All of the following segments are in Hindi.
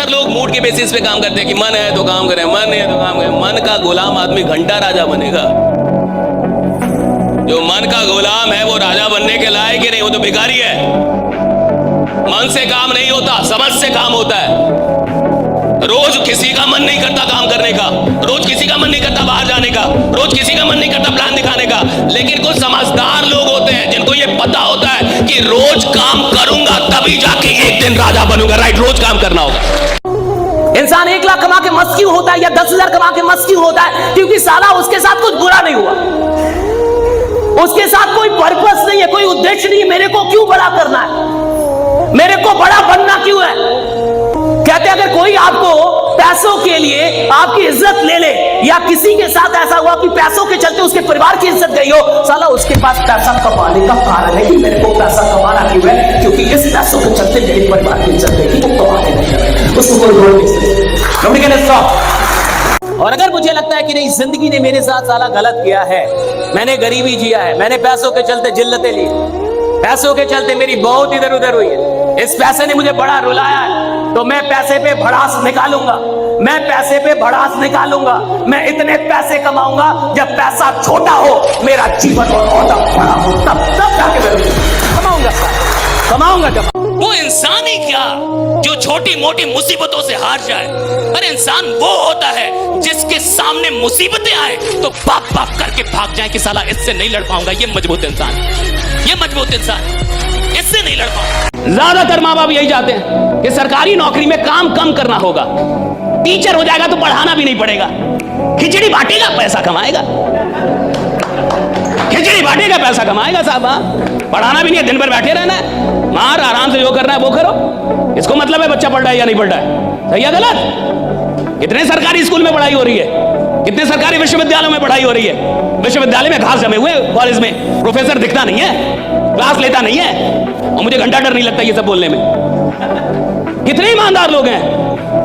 समझदार लोग मूड के बेसिस पे काम करते हैं कि मन है तो काम करें, मन है तो काम करें। मन का गुलाम आदमी घंटा राजा बनेगा। जो मन का गुलाम है वो राजा बनने के लायक ही नहीं, वो तो भिखारी है। मन से काम नहीं होता, समझ से काम होता है। रोज किसी का मन नहीं करता काम करने का, रोज किसी का मन नहीं करता बाहर जाने का, रोज किसी का मन नहीं करता प्लान दिखाने का। लेकिन कुछ समझदार लोग होते हैं जिनको ये पता होता है कि रोज काम करूंगा तभी जाके एक दिन राजा बनूंगा। राइट, रोज काम करना होगा। इंसान 1 लाख कमा के मस्त क्यों होता है या 10,000 कमा के मस्त क्यों होता है? क्योंकि साला उसके साथ कुछ बुरा नहीं हुआ, उसके साथ कोई पर्पस नहीं है, कोई उद्देश्य नहीं है। मेरे को क्यों बड़ा करना है, मेरे को बड़ा बनना क्यों है? कहते हैं अगर कोई आपको पैसों के लिए आपकी इज्जत ले ले, या किसी के साथ ऐसा हुआ कि पैसों के चलते उसके परिवार की इज्जत गई हो, साला उसके पास पैसा कमाने का कारण है कि मेरे को पैसा कमाना क्यों है, क्योंकि इस पैसों के चलते मेरे परिवार की इज्जत गई, वो कमाने नहीं है, उसको कोई रोक नहीं सकता। और अगर मुझे लगता है कि नहीं, जिंदगी ने मेरे साथ साला गलत किया है, मैंने गरीबी जिया है, मैंने पैसों के चलते जिल्लतें ली, पैसों के चलते मेरी बहुत इधर उधर हुई है, इस पैसे ने मुझे बड़ा रुलाया है, तो मैं पैसे पे भड़ास निकालूंगा, मैं पैसे पे भड़ास निकालूंगा। मैं इतने पैसे कमाऊंगा जब पैसा छोटा हो, मेरा जीवन और बड़ा हो, तब जाके मैं कमाऊंगा। जब वो इंसान ही क्या जो छोटी मोटी मुसीबतों से हार जाए। अरे इंसान वो होता है जिसके सामने मुसीबतें आए तो बाप बाप करके भाग जाए कि साला इससे नहीं लड़ पाऊंगा। ये मजबूत इंसान, ये मजबूत इंसान, इससे नहीं लड़ पाऊंगा। ज्यादातर माँ बाप यही चाहते हैं कि सरकारी नौकरी में काम कम करना होगा, टीचर हो जाएगा तो पढ़ाना भी नहीं पड़ेगा, खिचड़ी बांटेगा पैसा कमाएगा, खिचड़ी बांटेगा पैसा कमाएगा साहब, पढ़ाना भी नहीं है, दिन भर बैठे रहना है, मार आराम से जो करना है वो करो। इसको मतलब है बच्चा पढ़ रहा है या नहीं पढ़ रहा है, सही है गलत? कितने सरकारी स्कूल में पढ़ाई हो रही है, कितने सरकारी विश्वविद्यालयों में पढ़ाई हो रही है। विश्वविद्यालय में घास जमे हुए, कॉलेज में प्रोफेसर दिखता नहीं है, क्लास लेता नहीं है, और मुझे घंटा डर नहीं लगता ये सब बोलने में। कितने ईमानदार लोग हैं,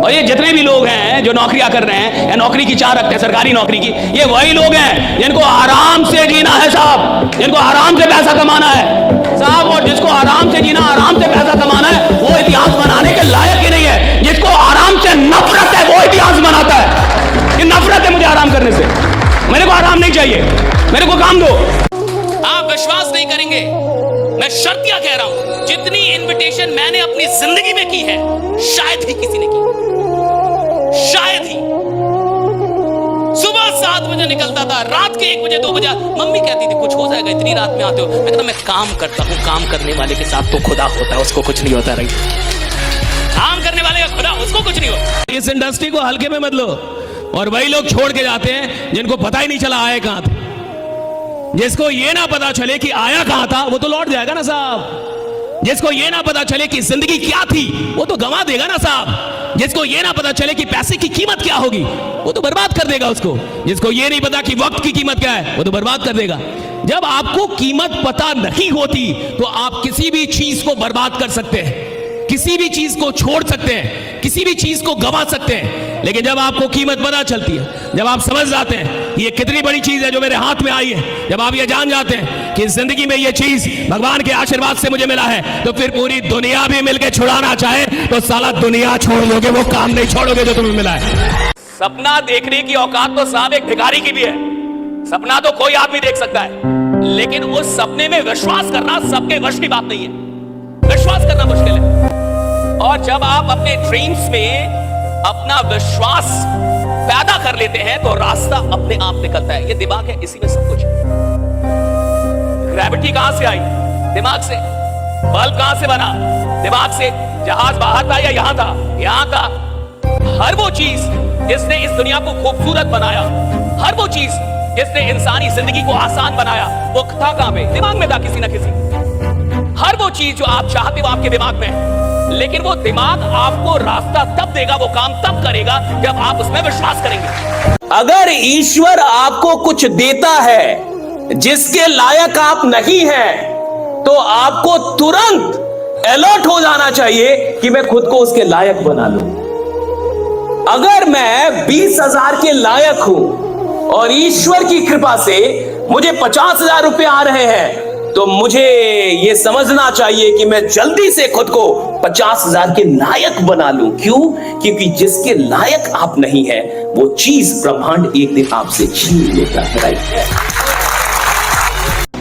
और ये जितने भी लोग हैं जो नौकरियां कर रहे हैं या नौकरी की चाह रखते हैं सरकारी नौकरी की, ये वही लोग हैं जिनको आराम से जीना है साहब, जिनको आराम से पैसा कमाना है साहब। और जिसको आराम से जीना, आराम से पैसा कमाना है, वो इतिहास बनाने के लायक ही नहीं है। जिसको आराम से नफरत है वो इतिहास बनाता है। ये नफरत है मुझे आराम करने से, मेरे को आराम नहीं चाहिए, मेरे को काम दो। आप विश्वास नहीं करेंगे, मैं शर्तिया कह रहा हूं, जितनी इनविटेशन मैंने अपनी जिंदगी में की है शायद ही किसी ने की, शायद ही। सुबह 7 बजे निकलता था, रात के 1 बजे 2 बजे मम्मी कहती थी कुछ हो जाएगा, इतनी रात में आते हो। मैं कहता मैं काम करता हूं, काम करने वाले के साथ तो खुदा होता है, उसको कुछ नहीं होता। रही काम करने वाले का खुदा, उसको कुछ नहीं होता। इस इंडस्ट्री को हल्के में मत लो। और वही लोग छोड़ के जाते हैं जिनको पता ही नहीं चला आए कहां थे। जिसको ये ना पता चले कि आया कहां था वो तो लौट जाएगा ना साहब। जिसको ये ना पता चले कि जिंदगी क्या थी वो तो गंवा देगा ना साहब। जिसको ये ना पता चले कि पैसे की कीमत क्या होगी वो तो बर्बाद कर देगा उसको। जिसको ये नहीं पता कि वक्त की कीमत क्या है वो तो बर्बाद कर देगा। जब आपको कीमत पता नहीं होती तो आप किसी भी चीज को बर्बाद कर सकते हैं, किसी भी चीज को छोड़ सकते हैं, किसी भी चीज को गंवा सकते हैं। लेकिन जब आपको कीमत पता चलती है, जब आप समझ जाते हैं ये कितनी बड़ी चीज है जो मेरे हाथ में आई है, जब आप ये जान जाते हैं कि जिंदगी में ये चीज भगवान के आशीर्वाद से मुझे मिला है, तो फिर पूरी दुनिया भी मिलकर छुड़ाना चाहे तो साला दुनिया छोड़ दोगे, वो काम नहीं छोड़ोगे जो तुम्हें मिला है। सपना देखने की औकात तो साहब एक भिखारी की भी है। सपना तो कोई आदमी देख सकता है, लेकिन उस सपने में विश्वास करना सबके वश की बात नहीं है। विश्वास करना मुश्किल है। और जब आप अपने ड्रीम्स में अपना विश्वास पैदा कर लेते हैं तो रास्ता अपने आप निकलता है। ये दिमाग है, इसी में सब कुछ है। ग्रेविटी कहां से आई? दिमाग से। बल्ब कहां से बना? दिमाग से। जहाज बाहर था या यहां था? यहां था। हर वो चीज जिसने इस दुनिया को खूबसूरत बनाया, हर वो चीज जिसने इंसानी जिंदगी को आसान बनाया, वो था कहां पे? दिमाग में था किसी ना किसी। हर वो चीज जो आप चाहते हो आपके दिमाग में है, लेकिन वो दिमाग आपको रास्ता तब देगा, वो काम तब करेगा जब आप उसमें विश्वास करेंगे। अगर ईश्वर आपको कुछ देता है जिसके लायक आप नहीं हैं, तो आपको तुरंत अलर्ट हो जाना चाहिए कि मैं खुद को उसके लायक बना लूं। अगर मैं 20,000 के लायक हूं और ईश्वर की कृपा से मुझे 50,000 रुपए आ रहे हैं, तो मुझे यह समझना चाहिए कि मैं जल्दी से खुद को 50,000 के लायक बना लूं। क्यों? क्योंकि जिसके लायक आप नहीं है वो चीज ब्रह्मांड एक दिन आपसे छीन लेता है।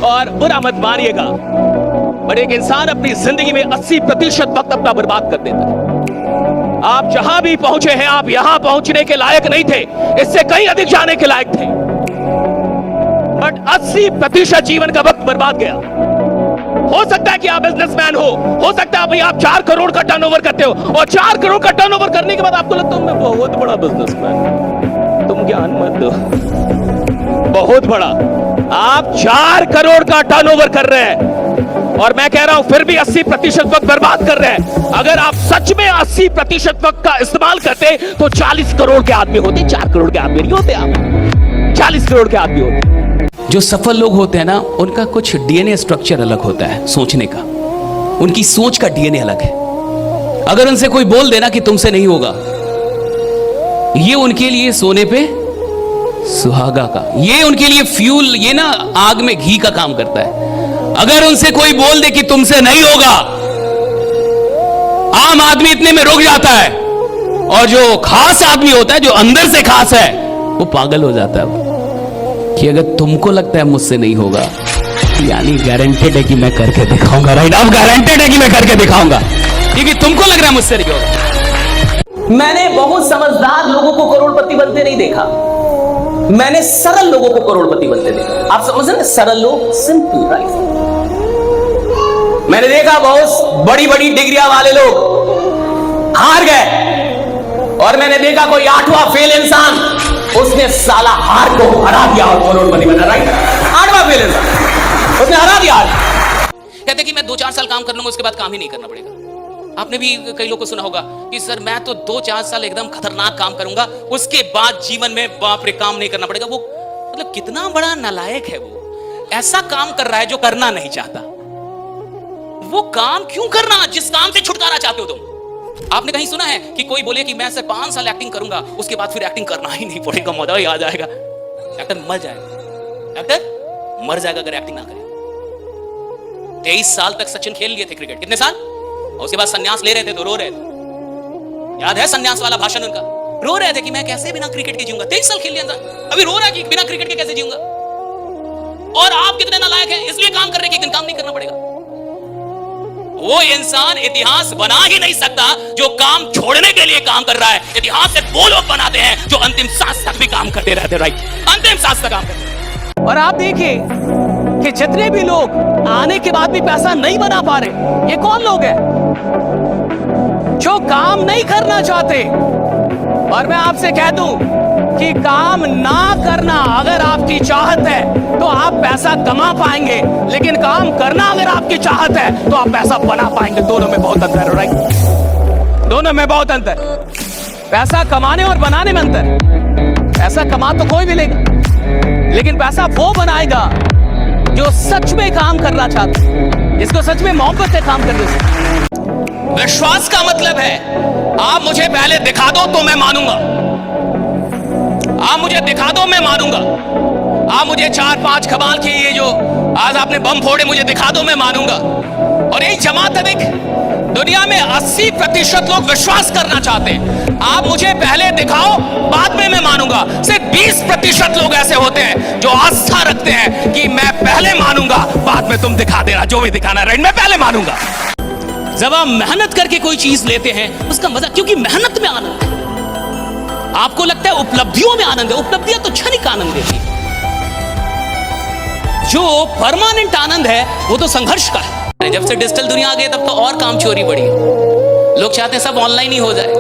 और बुरा मत मानिएगा, पर एक इंसान अपनी जिंदगी में 80% वक्त अपना बर्बाद कर देता है। आप जहां भी पहुंचे हैं, आप यहां पहुंचने के लायक नहीं थे, इससे कहीं अधिक जाने के लायक थे, बट 80% जीवन का वक्त बर्बाद गया। हो सकता है कि आप बिजनेसमैन हो सकता है भाई आप 4 करोड़ का टर्नओवर करते हो, और 4 करोड़ का टर्नओवर करने के बाद आपको लगता है मैं बहुत बड़ा बिजनेसमैन। तुम ज्ञान मत दो, बहुत बड़ा। आप 4 करोड़ का टर्नओवर कर रहे हैं, और मैं कह रहा हूं फिर भी 80% वक्त बर्बाद कर रहे हैं। अगर आप सच में 80% वक्त का इस्तेमाल करते तो 40 करोड़ के आदमी होते। 4 करोड़ के आदमी नहीं होते, आप 40 करोड़ के आदमी होते। जो सफल लोग होते हैं ना, उनका कुछ डीएनए स्ट्रक्चर अलग होता है, सोचने का, उनकी सोच का डीएनए अलग है। अगर उनसे कोई बोल देना कि तुमसे नहीं होगा, ये उनके लिए सोने पे सुहागा का, ये उनके लिए फ्यूल, ये ना आग में घी का काम करता है। अगर उनसे कोई बोल दे कि तुमसे नहीं होगा, आम आदमी इतने में रुक जाता है, और जो खास आदमी होता है, जो अंदर से खास है, वो पागल हो जाता है कि अगर तुमको लगता है मुझसे नहीं होगा, यानी गारंटेड है कि मैं करके दिखाऊंगा। राइट, अब गारंटेड है कि मैं करके दिखाऊंगा, क्योंकि तुमको लग रहा है मुझसे नहीं होगा। मैंने बहुत समझदार लोगों को करोड़पति बनते नहीं देखा, मैंने सरल लोगों को करोड़पति बनते देखा। आप समझ रहे हैं? सरल लोग, सिंपल लाइफ। मैंने देखा बहुत बड़ी बड़ी डिग्रियां वाले लोग हार गए, और मैंने देखा कोई 8वां फेल इंसान, उसने साला हार को हरा दिया और करोड़पति बना। राइट, 8वां फेल इंसान, उसने हरा दिया। कहते कि मैं 2-4 साल काम कर लूंगा, उसके बाद काम ही नहीं करना पड़ेगा। आपने भी कई लोगों को सुना होगा कि सर मैं तो 2-4 साल एकदम खतरनाक काम करूंगा, उसके बाद जीवन में बाप रे काम नहीं करना पड़ेगा। वो मतलब कितना बड़ा नालायक है वो, ऐसा काम कर रहा है जो करना नहीं चाहता। वो काम क्यों करना जिस काम से छुटकारा चाहते हो तुम? आपने कहीं सुना है कि कोई बोले कि मैं सिर्फ 5 साल एक्टिंग करूंगा, उसके बाद फिर एक्टिंग करना ही नहीं पड़ेगा, मजा ही आ जाएगा। एक्टर मर जाएगा, एक्टर मर जाएगा अगर एक्टिंग ना करे। 23 साल तक सचिन खेल लिए थे क्रिकेट, कितने साल, और उसके बाद संन्यास ले रहे थे तो रो रहे थे। याद है संन्यास वाला भाषण उनका? रो रहे थे कि मैं कैसे बिना क्रिकेट के जीऊंगा। 23 साल खेल लिया था, अभी रो रहा है कि बिना क्रिकेट के कैसे जीऊंगा। और आप कितने नालायक हैं, इसलिए काम कर रहे हैं कि एक दिन काम नहीं करना पड़ेगा। वो इंसान इतिहास बना ही नहीं सकता जो काम छोड़ने के लिए काम कर रहा है। इतिहास से वो लोग बनाते हैं जो अंतिम सांस तक भी काम करते रहते। राइट, अंतिम सांस तक काम करते। और आप देखिए कि जितने भी लोग आने के बाद भी पैसा नहीं बना पा रहे, ये कौन लोग हैं? जो काम नहीं करना चाहते। और मैं आपसे कह दूं कि काम ना करना अगर आपकी चाहत है तो आप पैसा कमा पाएंगे, लेकिन काम करना अगर आपकी चाहत है तो आप पैसा बना पाएंगे। दोनों में बहुत अंतर है। राइट, दोनों में बहुत अंतर। पैसा कमाने और बनाने में अंतर। पैसा कमा तो कोई भी लेगा, लेकिन पैसा वो बनाएगा जो सच में काम करना चाहता है, जिसको सच में मोहब्बत से काम करने से। विश्वास का मतलब है आप मुझे पहले दिखा दो तो मैं मानूंगा, आप मुझे दिखा दो मैं मानूंगा। आप मुझे 4-5 कमाल के ये जो आज आपने बम फोड़े मुझे दिखा दो मैं मानूंगा। और यही जमात है। देख, दुनिया में 80% लोग विश्वास करना चाहते हैं। आप मुझे पहले दिखाओ बाद में मैं मानूंगा। सिर्फ 20% लोग ऐसे होते हैं जो आस्था रखते हैं कि मैं पहले मानूंगा बाद में तुम दिखा देना जो भी दिखाना है। मैं पहले मानूंगा। जब आप मेहनत करके कोई चीज लेते हैं उसका मजा, क्योंकि मेहनत में आनंद है। आपको लगता है उपलब्धियों में आनंद है, उपलब्धियां तो क्षणिक आनंद देती है। जो परमानेंट आनंद है वो तो संघर्ष का है। जब से डिजिटल दुनिया आ गई तब तो और काम चोरी बढ़ी। लोग चाहते हैं सब ऑनलाइन ही हो जाए,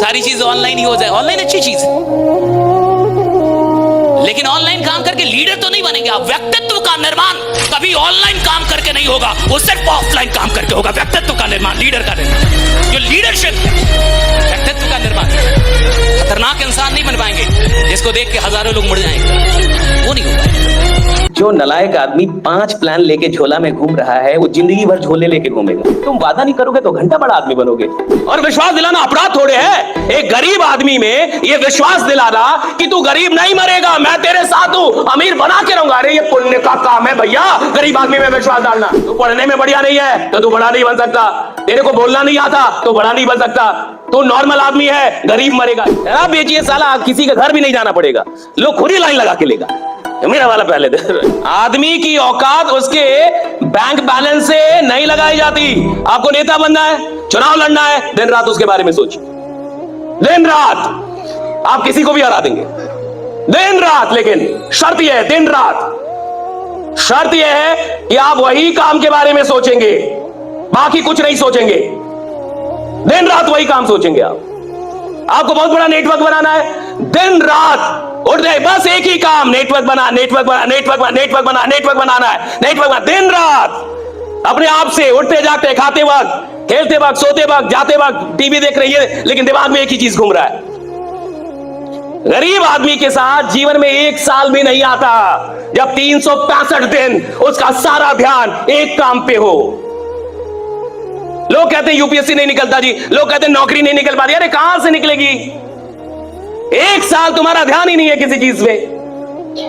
सारी चीज ऑनलाइन ही हो जाए। ऑनलाइन अच्छी चीज है, लेकिन ऑनलाइन काम करके लीडर तो नहीं बनेंगे आप। व्यक्तित्व का निर्माण कभी ऑनलाइन काम करके नहीं होगा, वो सिर्फ ऑफलाइन काम करके होगा। व्यक्तित्व का निर्माण, लीडर का निर्माण, जो लीडरशिप है, व्यक्तित्व का निर्माण। खतरनाक इंसान नहीं बन पाएंगे जिसको देख के हजारों लोग मुड़ जाएंगे, वो नहीं होगा। जो नलायक आदमी 5 प्लान लेके झोला में घूम रहा है वो जिंदगी भर झोले लेके घूमेगा। तुम वादा नहीं करोगे तो घंटा बड़ा आदमी बनोगे। और विश्वास दिलाना अपराध थोड़े है। एक गरीब आदमी में ये विश्वास दिलाना कि तू गरीब नहीं मरेगा, मैं तेरे साथ हूं, अमीर बना के रहूंगा, अरे ये पुण्य का काम है भैया। गरीब आदमी में विश्वास डालना। तू पढ़ने में बढ़िया नहीं है तो तू बड़ा नहीं बन सकता, तेरे को बोलना नहीं आता तो बड़ा नहीं बन सकता, तू नॉर्मल आदमी है, गरीब मरेगा। बेचिए साला, किसी के घर भी नहीं जाना पड़ेगा, लोग खुद ही लाइन लगा के लेगा। मेरा वाला पहले आदमी की औकात उसके बैंक बैलेंस से नहीं लगाई जाती। आपको नेता बनना है, चुनाव लड़ना है, दिन रात उसके बारे में सोचिए, दिन रात। आप किसी को भी हरा देंगे दिन रात, लेकिन शर्त यह है, दिन रात शर्त यह है कि आप वही काम के बारे में सोचेंगे, बाकी कुछ नहीं सोचेंगे, दिन रात वही काम सोचेंगे। आपको बहुत बड़ा नेटवर्क बनाना है, दिन रात उठ जाए, बस एक ही काम, नेटवर्क बना, नेटवर्क बना, नेटवर्क बना, नेटवर्क बना, नेटवर्क बनाना है, नेटवर्क बना, दिन रात अपने आप से उठते जागते, खाते वक्त, खेलते वक्त, सोते वक्त, जाते वक्त, टीवी देख रही है, लेकिन दिमाग में एक ही चीज घूम रहा है। गरीब आदमी के साथ जीवन में 1 साल भी नहीं आता जब 365 दिन उसका सारा ध्यान एक काम पे हो। लोग कहते हैं यूपीएससी नहीं निकलता जी, लोग कहते हैं नौकरी नहीं निकल पाती, अरे कहां से निकलेगी? 1 साल तुम्हारा ध्यान ही नहीं है किसी चीज पे।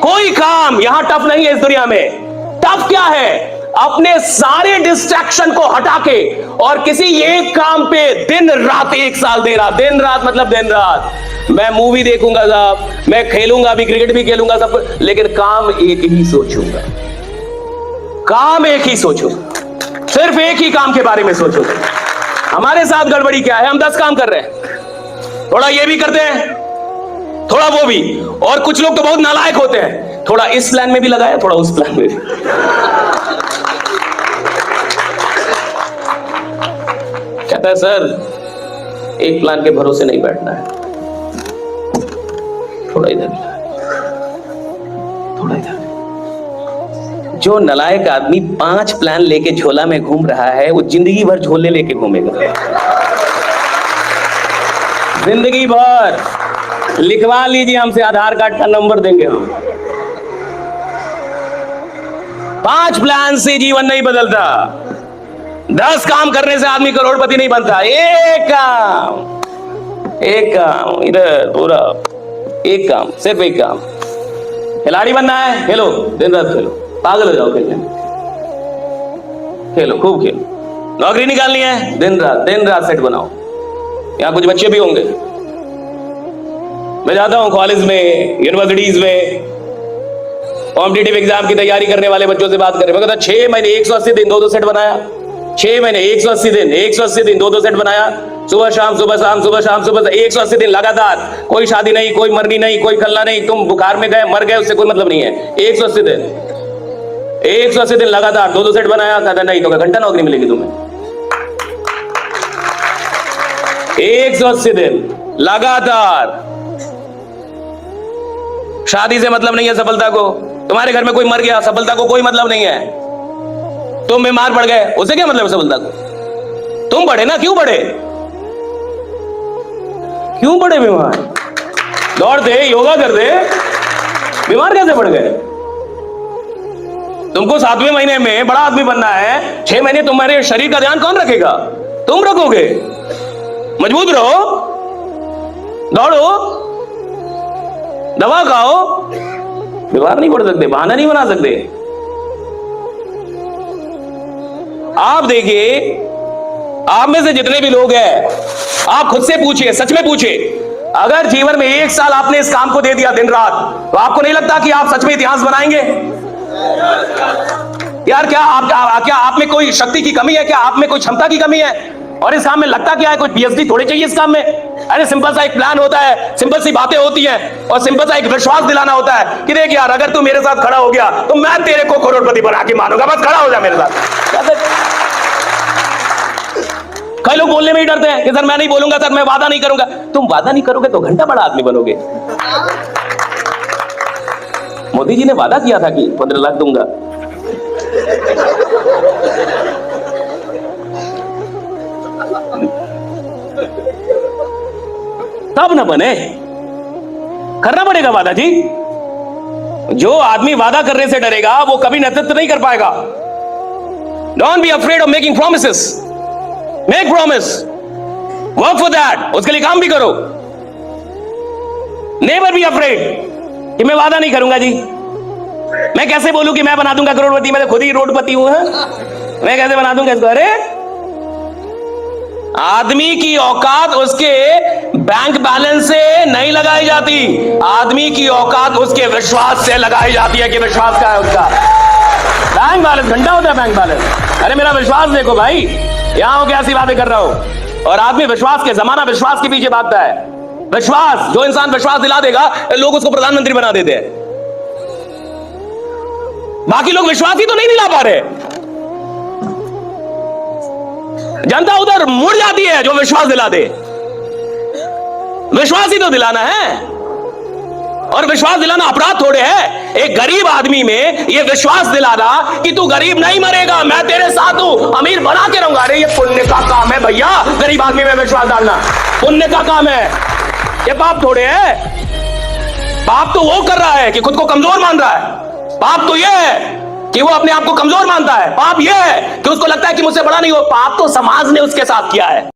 कोई काम यहां टफ नहीं है इस दुनिया में। टफ क्या है? अपने सारे डिस्ट्रैक्शन को हटा के और किसी एक काम पे दिन रात 1 साल दे रहा। दिन रात मतलब दिन रात। मैं मूवी देखूंगा साहब, मैं खेलूंगा भी, क्रिकेट भी खेलूंगा सब, लेकिन काम एक ही सोचूंगा, काम एक ही सोचूंगा, सिर्फ एक ही काम के बारे में सोचूंगा। हमारे साथ गड़बड़ी क्या है? हम 10 काम कर रहे हैं, थोड़ा ये भी करते हैं, थोड़ा वो भी, और कुछ लोग तो बहुत नालायक होते हैं, थोड़ा इस प्लान में भी लगाया, थोड़ा उस प्लान में भी। कहता है सर एक प्लान के भरोसे नहीं बैठना है, थोड़ा इधर, थोड़ा इधर। जो नलायक आदमी 5 प्लान लेके झोला में घूम रहा है वो जिंदगी भर झोले लेके घूमेगा। जिंदगी भर। लिखवा लीजिए, हमसे आधार कार्ड का नंबर देंगे हम। 5 प्लान से जीवन नहीं बदलता, 10 काम करने से आदमी करोड़पति नहीं बनता। एक काम इधर पूरा, एक काम, सिर्फ एक काम। खिलाड़ी बनना है, खेलो, दिन रात खेलो, पागल हो जाओ खेलने में, खेलो, खूब खेलो। नौकरी निकालनी है, दिन रात सेट बनाओ। यहां कुछ बच्चे भी होंगे, मैं जाता हूं कॉलेज में, यूनिवर्सिटीज में, कॉम्पिटिटिव एग्जाम की तैयारी करने वाले बच्चों से बात करें। मैं कहता 6 महीने 180 दिन 2-2 सेट बनाया, 6 महीने 180 दिन 2-2 सेट बनाया, सुबह शाम सुबह शाम सुबह शाम सुबह 180 दिन लगातार। कोई शादी नहीं, कोई मरनी नहीं, कोई खलना नहीं, तुम बुखार में गए मर गए उससे कोई मतलब नहीं है। 180 दिन लगातार 2-2 सेट बनाया। कहता नहीं तो क्या घंटा नौकरी मिलेगी तुम्हें? 180 दिन लगातार। शादी से मतलब नहीं है सफलता को, तुम्हारे घर में कोई मर गया, सफलता को कोई मतलब नहीं है। तुम बीमार पड़ गए, उससे क्या मतलब है सफलता को? तुम पढ़े ना, क्यों पढ़े? क्यों पढ़े बीमार? दौड़ते, योगा करते, बीमार कैसे पड़ गए? तुमको 7वें महीने में बड़ा आदमी बनना है, 6 महीने तुम्हारे शरीर का ध्यान कौन रखेगा? तुम रखोगे। मजबूत रहो, दौड़ो, दवा खाओ, बीमार नहीं पड़ सकते, बहाना नहीं बना सकते। आप देखिए, आप में से जितने भी लोग हैं, आप खुद से पूछिए, सच में पूछिए, अगर जीवन में 1 साल आपने इस काम को दे दिया दिन रात, तो आपको नहीं लगता कि आप सच में इतिहास बनाएंगे? यार क्या आप में कोई शक्ति की कमी है? क्या आप में कोई क्षमता की कमी है? और इस काम में लगता क्या है? कोई पीएचडी थोड़ी चाहिए इस काम में। अरे सिंपल सा एक प्लान होता है, सिंपल सी बातें होती हैं, और सिंपल सा एक विश्वास दिलाना होता है कि देख यार, अगर तू मेरे साथ खड़ा हो गया तो मैं तेरे को करोड़पति बना के मानूंगा, बस खड़ा हो जा मेरे साथ। कई लोग बोलने में ही डरते हैं कि सर मैं नहीं बोलूंगा, सर मैं वादा नहीं करूंगा। तुम वादा नहीं करोगे तो घंटा बड़ा आदमी बनोगे। मोदी जी ने वादा किया था कि 15 लाख दूंगा, तब न बने, करना पड़ेगा वादा जी। जो आदमी वादा करने से डरेगा वो कभी नेतृत्व नहीं कर पाएगा। Don't be afraid of making promises, make promise, work for that, उसके लिए काम भी करो। नेवर बी अफ्रेड कि मैं वादा नहीं करूंगा जी, मैं कैसे बोलूं कि मैं बना दूंगा करोड़पति, मैं तो खुद ही रोडपति हूं, मैं कैसे बना दूंगा इसको। अरे आदमी की औकात उसके बैंक बैलेंस से नहीं लगाई जाती, आदमी की औकात उसके विश्वास से लगाई जाती है कि विश्वास क्या है उसका। बैंक बैलेंस घंटा होता है, बैंक बैलेंस। अरे मेरा विश्वास देखो भाई, यहां हो कैसी बातें कर रहा हो। और आदमी विश्वास के, जमाना विश्वास के पीछे भागता है। विश्वास, जो इंसान विश्वास दिला देगा लोग उसको प्रधानमंत्री बना देते हैं। बाकी लोग विश्वास ही तो नहीं दिला पा रहे, जनता उधर मुड़ जाती है जो विश्वास दिला दे। विश्वास ही तो दिलाना है, और विश्वास दिलाना अपराध थोड़े है। एक गरीब आदमी में ये विश्वास दिलाना कि तू गरीब नहीं मरेगा, मैं तेरे साथ हूं, अमीर बना के रहूंगा, अरे ये पुण्य का काम है भैया। गरीब आदमी में विश्वास डालना पुण्य का काम है, ये पाप थोड़े है। पाप तो वो कर रहा है कि खुद को कमजोर मान रहा है। पाप तो ये है कि वो अपने आप को कमजोर मानता है। पाप ये है कि उसको लगता है कि मुझसे बड़ा नहीं हो। पाप तो समाज ने उसके साथ किया है।